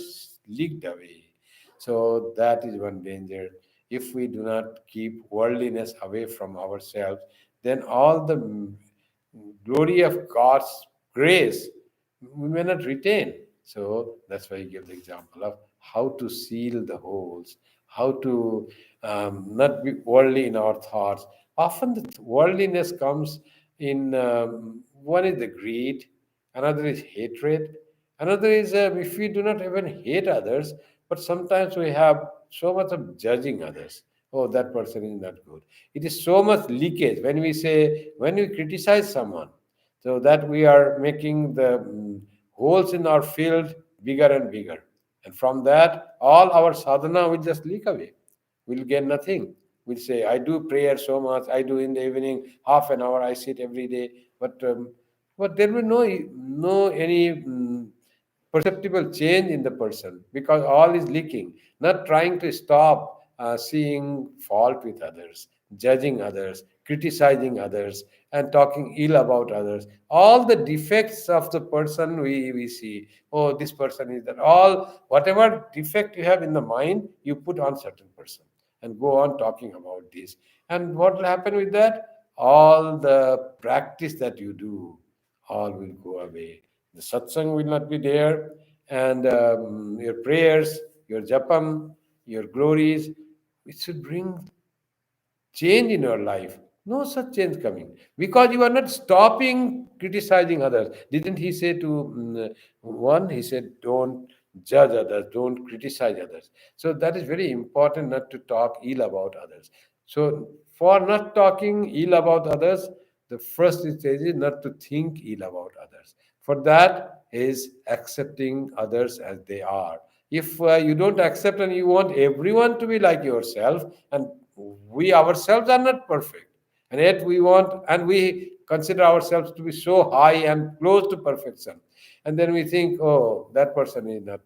leaked away. So that is one danger. If we do not keep worldliness away from ourselves, then all the glory of God's grace we may not retain. So that's why he gives the example of how to seal the holes, how to not be worldly in our thoughts. Often the worldliness comes in one is the greed, another is hatred, another is if we do not even hate others, but sometimes we have so much of judging others. Oh, that person is not good. It is so much leakage when we say, when we criticize someone, so that we are making the holes in our field bigger and bigger. And from that, all our sadhana will just leak away. We'll get nothing. We'll say, I do prayer so much, I do in the evening, half an hour, I sit every day, but there will no any perceptible change in the person because all is leaking, not trying to stop seeing fault with others, judging others, criticizing others, and talking ill about others. All the defects of the person we see. Oh, this person is that. All whatever defect you have in the mind, you put on certain person and go on talking about this. And what will happen with that? All the practice that you do, all will go away. The satsang will not be there, and your prayers, your japam, your glories, it should bring change in your life. No such change coming because you are not stopping criticizing others. Didn't he say to one? He said, "Don't judge others, don't criticize others." So that is very important, not to talk ill about others. So for not talking ill about others, the first stage is not to think ill about others. For that is accepting others as they are. If you don't accept and you want everyone to be like yourself, and we ourselves are not perfect, and yet we want and we consider ourselves to be so high and close to perfection, and then we think, oh, that person is not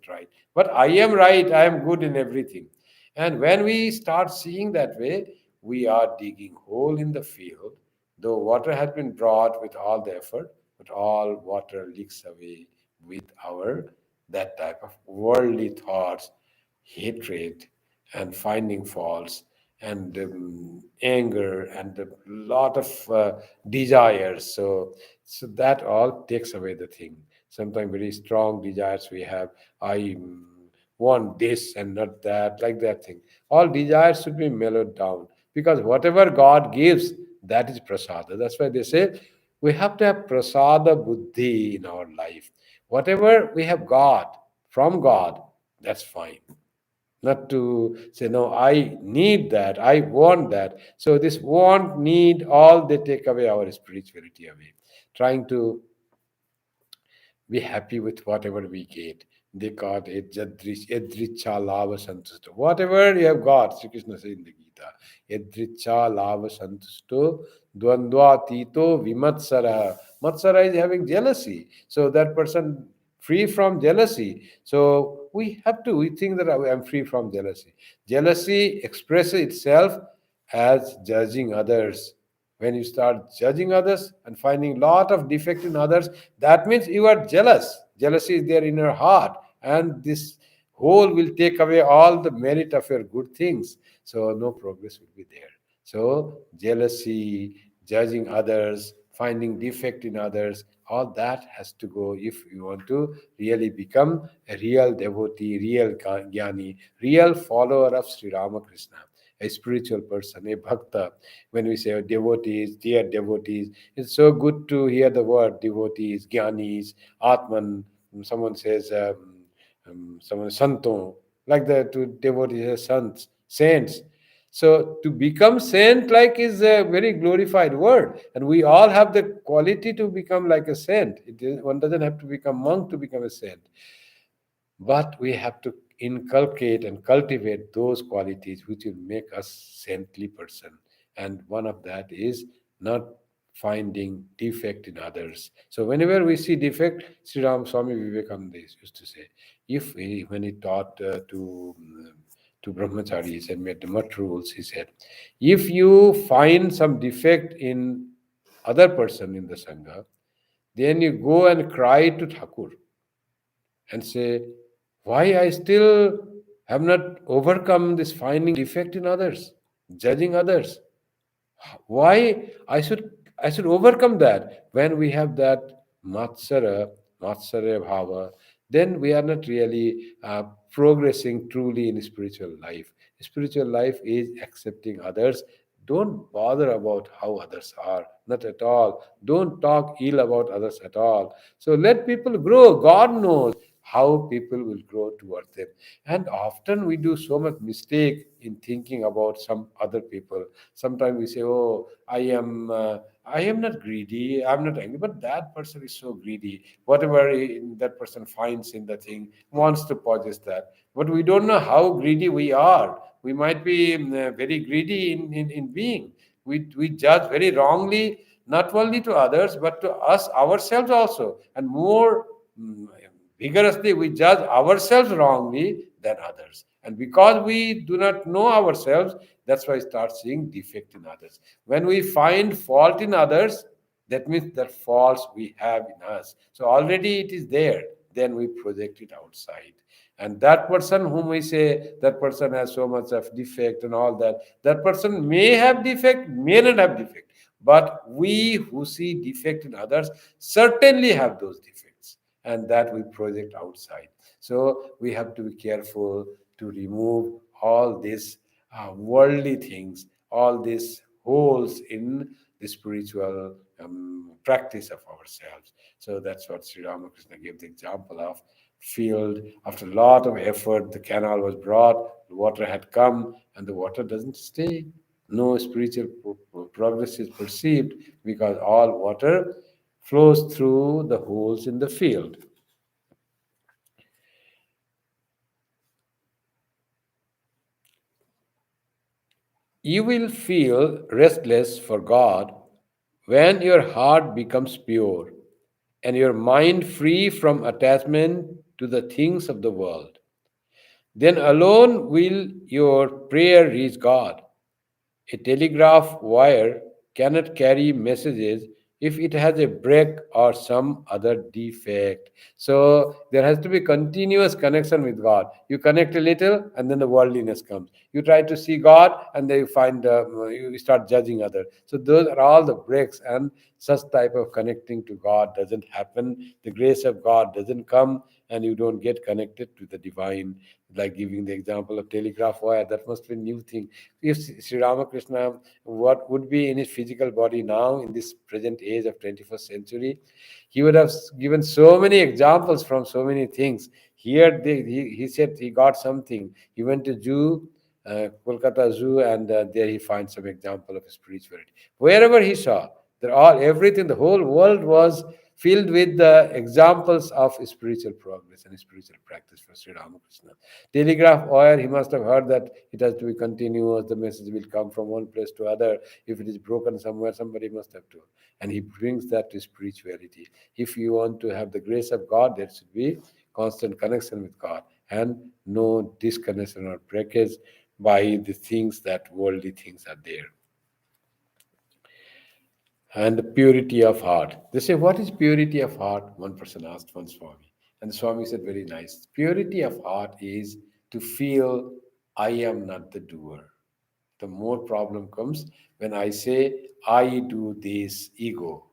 right, but I am right, I am good in everything. And when we start seeing that way, we are digging hole in the field. Though water has been brought with all the effort, but all water leaks away with our that type of worldly thoughts, hatred, and finding faults, and anger, and a lot of desires. So that all takes away the thing. Sometimes very strong desires we have. I want this and not that, like that thing. All desires should be mellowed down, because whatever God gives, that is prasada. That's why they say we have to have prasada buddhi in our life. Whatever we have got from God, that's fine. Not to say, no, I need that, I want that. So this want, need, all they take away our spirituality away. Trying to be happy with whatever we get. They got it, Yadricha Lava Santusto. Whatever you have got, Sri Krishna says in the Gita, Yadricha Lava Santusto, Dwandwa Tito Vimatsara. Matsara is having jealousy. So that person free from jealousy. So we think that I'm free from jealousy. Jealousy expresses itself as judging others. When you start judging others and finding lot of defect in others, that means you are jealous. Jealousy is there in your heart, and this whole will take away all the merit of your good things. So no progress will be there. So jealousy, judging others, finding defect in others, all that has to go if you want to really become a real devotee, real jnani, real follower of Sri Ramakrishna, a spiritual person, a bhakta. When we say devotees, dear devotees, it's so good to hear the word devotees, jnanis, atman. Someone says, someone santo, like that, to devotees, saints, saints. So to become saint like is a very glorified word, and we all have the quality to become like a saint. One doesn't have to become monk to become a saint, but we have to inculcate and cultivate those qualities which will make us saintly person. And one of that is not finding defect in others. So whenever we see defect, Sri Ram Swami Vivekananda used to say, if he, when he taught to brahmacharis and made the mutt rules, he said, if you find some defect in other person in the sangha, then you go and cry to Thakur and say, why I still have not overcome this finding defect in others, judging others. Why I should overcome that. When we have that matsara bhava, then we are not really progressing truly in spiritual life. Spiritual life is accepting others. Don't bother about how others are, not at all. Don't talk ill about others at all. So let people grow. God knows how people will grow towards them. And often we do so much mistake in thinking about some other people. Sometimes we say, oh, I am not greedy, I'm not angry, but that person is so greedy. Whatever that person finds in the thing, wants to possess that. But we don't know how greedy we are. We might be very greedy in being. We judge very wrongly, not only to others, but to us ourselves also. And more mm, vigorously, we judge ourselves wrongly than others. And because we do not know ourselves, That's why I start seeing defect in others. When we find fault in others, that means that faults we have in us. So already it is there. Then we project it outside. And that person whom we say that person has so much of defect and all that, that person may have defect, may not have defect. But we who see defect in others certainly have those defects, and that we project outside. So we have to be careful to remove all these worldly things, all these holes in the spiritual practice of ourselves. So that's what Sri Ramakrishna gave the example of. Field, after a lot of effort, the canal was brought, the water had come, and the water doesn't stay. No spiritual progress is perceived because all water flows through the holes in the field. You will feel restless for God when your heart becomes pure and your mind free from attachment to the things of the world. Then alone will your prayer reach God. A telegraph wire cannot carry messages if it has a break or some other defect. So there has to be continuous connection with God. You connect a little, and then the worldliness comes. You try to see God, and then you find you start judging others. So those are all the breaks, and such type of connecting to God doesn't happen. The grace of God doesn't come, and you don't get connected to the divine. Like giving the example of telegraph wire, that must be a new thing. If Sri Ramakrishna, what would be in his physical body now in this present age of 21st century, he would have given so many examples from so many things. Here he said he got something. He went to Zoo, Kolkata Zoo, and there he finds some example of spirituality. Wherever he saw, everything, the whole world was filled with the examples of spiritual progress and spiritual practice for Sri Ramakrishna. Telegraph wire, he must have heard that it has to be continuous, the message will come from one place to other. If it is broken somewhere, somebody must have to. And he brings that to spirituality. If you want to have the grace of God, there should be constant connection with God and no disconnection or breakage by the things that worldly things are there. And the purity of heart. They say, what is purity of heart? One person asked one Swami. And the Swami said, very nice. Purity of heart is to feel I am not the doer. The more problem comes when I say I do this, ego.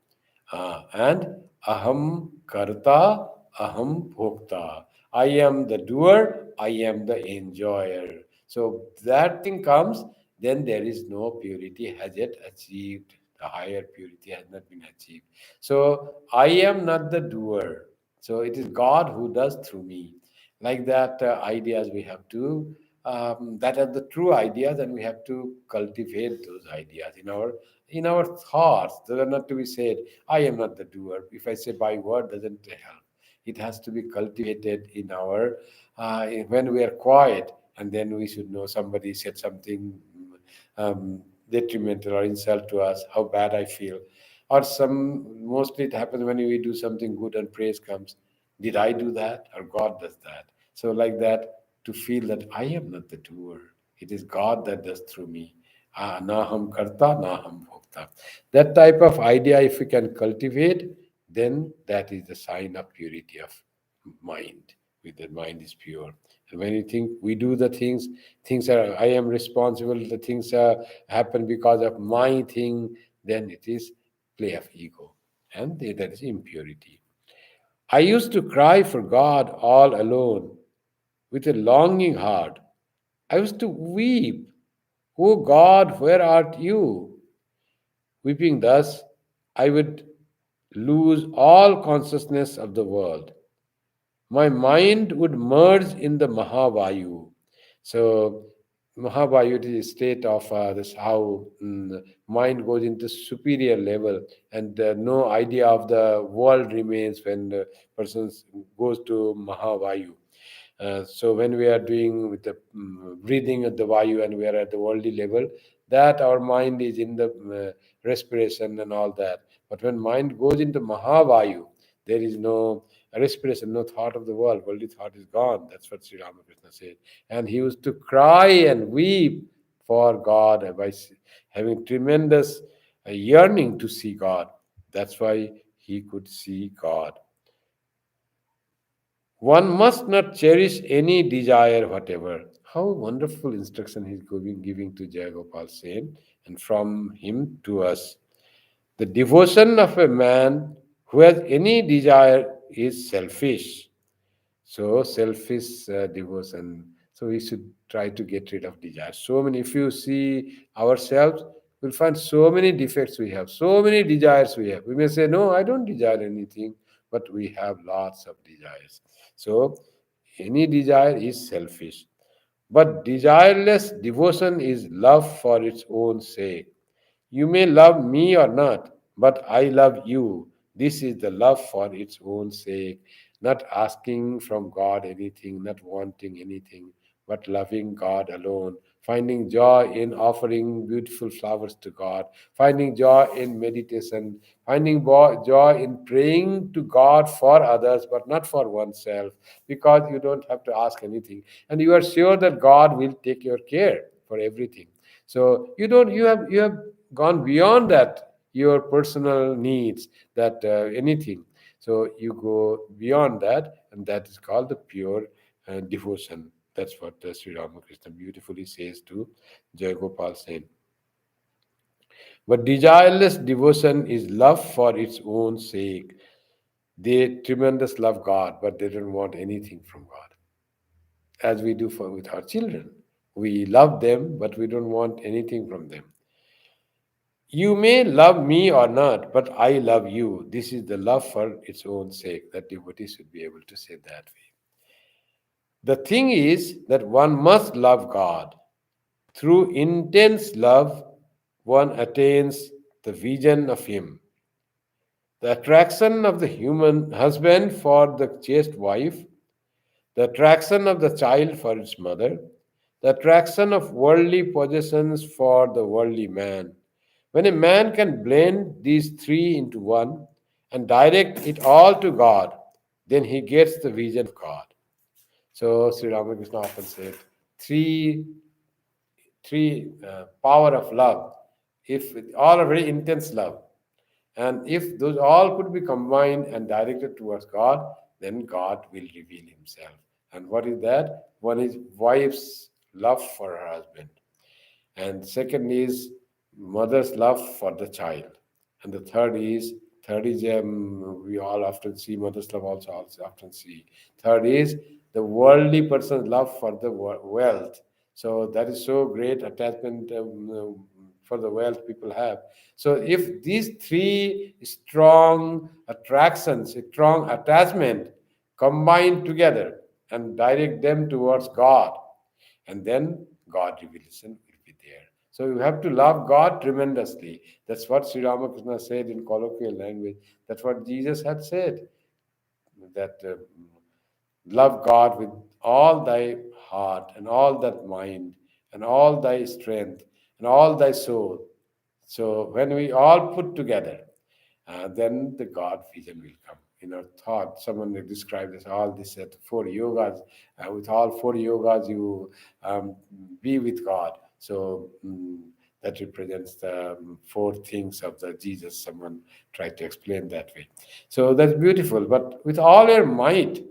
And aham karta, aham bhokta. I am the doer, I am the enjoyer. So that thing comes, then there is no purity has yet achieved. The higher purity has not been achieved. So I am not the doer. So it is God who does through me. Like that, ideas we have to that are the true ideas, and we have to cultivate those ideas in our thoughts. They are not to be said, I am not the doer. If I say by word, doesn't help. It has to be cultivated in our when we are quiet, and then we should know somebody said something detrimental or insult to us, how bad I feel. Or mostly it happens when we do something good and praise comes. Did I do that, or God does that? So like that, to feel that I am not the doer. It is God that does through me. Na ham karta, na ham bhokta. That type of idea, if we can cultivate, then that is the sign of purity of mind. With the mind is pure. And when you think we do the things are, I am responsible, the things happen because of my thing, then it is play of ego. And that is impurity. I used to cry for God all alone with a longing heart. I used to weep, O God, where art you? Weeping thus, I would lose all consciousness of the world. My mind would merge in the Mahavayu. So, Mahavayu is a state of this how mind goes into superior level, and no idea of the world remains when the person goes to Mahavayu. So when we are doing with the breathing at the vayu and we are at the worldly level, that our mind is in the respiration and all that. But when mind goes into Mahavayu, there is no respiration, no thought of the world. Worldly thought is gone. That's what Sri Ramakrishna said. And he used to cry and weep for God, by having tremendous yearning to see God. That's why he could see God. One must not cherish any desire whatever. How wonderful instruction he's giving to Jayagopal Sen, and from him to us. The devotion of a man who has any desire is selfish. So selfish devotion. So we should try to get rid of desire. So many. If you see ourselves, we'll find so many defects we have, so many desires we have. We may say, "No, I don't desire anything," but we have lots of desires. So any desire is selfish. But desireless devotion is love for its own sake. You may love me or not, but I love you. This is the love for its own sake, not asking from God anything, not wanting anything, but loving God alone, finding joy in offering beautiful flowers to God, finding joy in meditation, finding joy in praying to God for others, but not for oneself, because you don't have to ask anything. And you are sure that God will take your care for everything. So you have gone beyond that, your personal needs, that anything. So you go beyond that, and that is called the pure devotion. That's what Sri Ramakrishna beautifully says to Jayagopal Sen. But desireless devotion is love for its own sake. They tremendous love God, but they don't want anything from God, as we do for with our children. We love them, but we don't want anything from them. You may love me or not, but I love you. This is the love for its own sake. That devotee should be able to say that way. The thing is that one must love God. Through intense love, one attains the vision of Him. The attraction of the human husband for the chaste wife, the attraction of the child for its mother, the attraction of worldly possessions for the worldly man. When a man can blend these three into one and direct it all to God, then he gets the vision of God. So Sri Ramakrishna often said, three, three power of love. If all are very intense love, and if those all could be combined and directed towards God, then God will reveal Himself. And what is that? One is wife's love for her husband, and second is mother's love for the child, and the third is we all often see mother's love also often see. Third is the worldly person's love for the wealth. So that is so great attachment for the wealth people have. So if these three strong attractions, a strong attachment combine together and direct them towards God, and then God revelation will be there. So you have to love God tremendously. That's what Sri Ramakrishna said in colloquial language. That's what Jesus had said. That love God with all thy heart and all that mind and all thy strength and all thy soul. So when we all put together, then the God vision will come. In our thought, someone described as all this at four yogas. With all four yogas, you be with God. So that represents the four things of the Jesus. Someone tried to explain that way. So that's beautiful. But with all your might,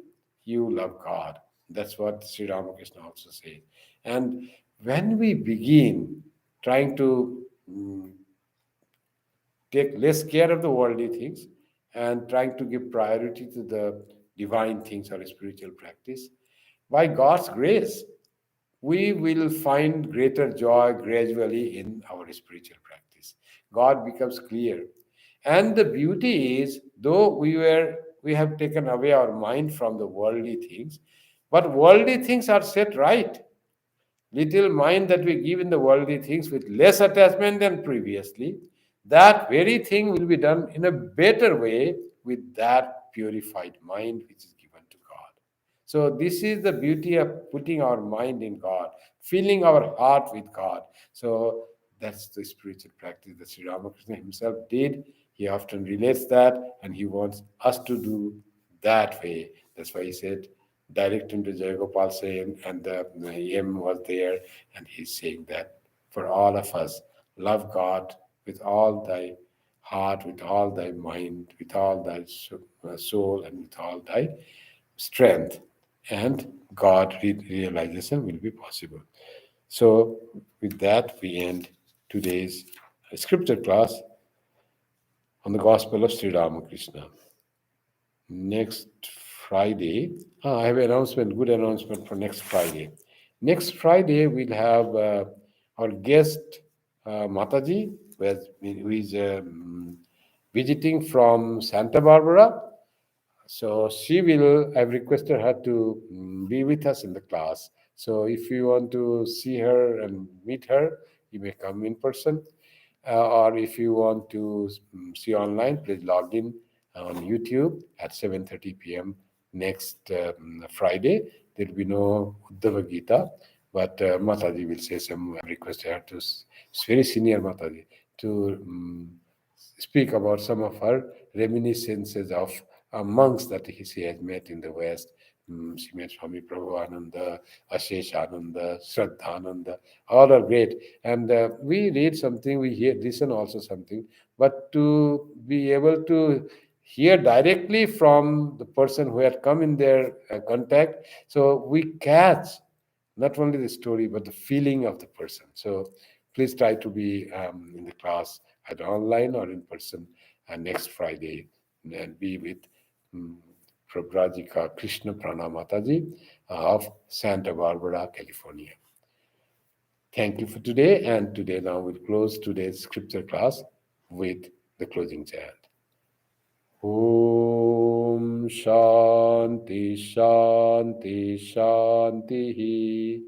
you love God. That's what Sri Ramakrishna also says. And when we begin trying to take less care of the worldly things and trying to give priority to the divine things or spiritual practice, by God's grace, we will find greater joy gradually in our spiritual practice. God becomes clear. And the beauty is, though we have taken away our mind from the worldly things, but worldly things are set right. Little mind that we give in the worldly things with less attachment than previously, that very thing will be done in a better way with that purified mind which is given to God. So, this is the beauty of putting our mind in God, filling our heart with God. So, that's the spiritual practice that Sri Ramakrishna himself did. He often relates that, and he wants us to do that way. That's why he said, direct him to Jayagopal Sen, and the M was there, and he's saying that for all of us. Love God with all thy heart, with all thy mind, with all thy soul, and with all thy strength, and God realization will be possible. So, with that, we end today's scripture class on the Gospel of Sri Ramakrishna. Next Friday, I have an announcement, good announcement for next Friday. Next Friday, we'll have our guest, Mataji, who is visiting from Santa Barbara. So I've requested her to be with us in the class. So if you want to see her and meet her, you may come in person. Or if you want to see online, please log in on YouTube at 7:30 p.m. next Friday. There will be no Uddhava Gita, but Mataji will say some. I requested her to, it's very senior Mataji, to speak about some of her reminiscences of monks that she has met in the West. She met Swami Prabhupada, Ashesh Ananda, Shraddhananda, all are great. And we read something, we hear, listen also something, but to be able to hear directly from the person who had come in their contact, so we catch not only the story but the feeling of the person. So please try to be in the class either online or in person next Friday and be with um, Prabrajika Krishna Pranamataji of Santa Barbara, California. Thank you for today, and today now we'll close today's scripture class with the closing chant. Om Shanti Shanti Shanti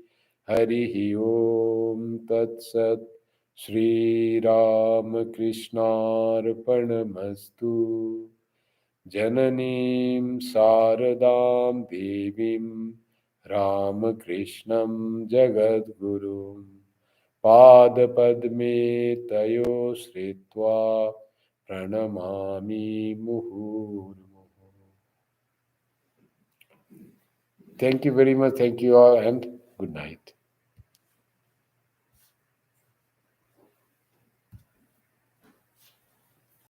Hari Om Tat Sat Shri Ramakrishna Arpanamastu Jananim Saradam Devim Ramakrishnam Jagadgurum Padpadme Tayo Sritva Pranamami Muhurmuhu. Thank you very much. Thank you all, and good night.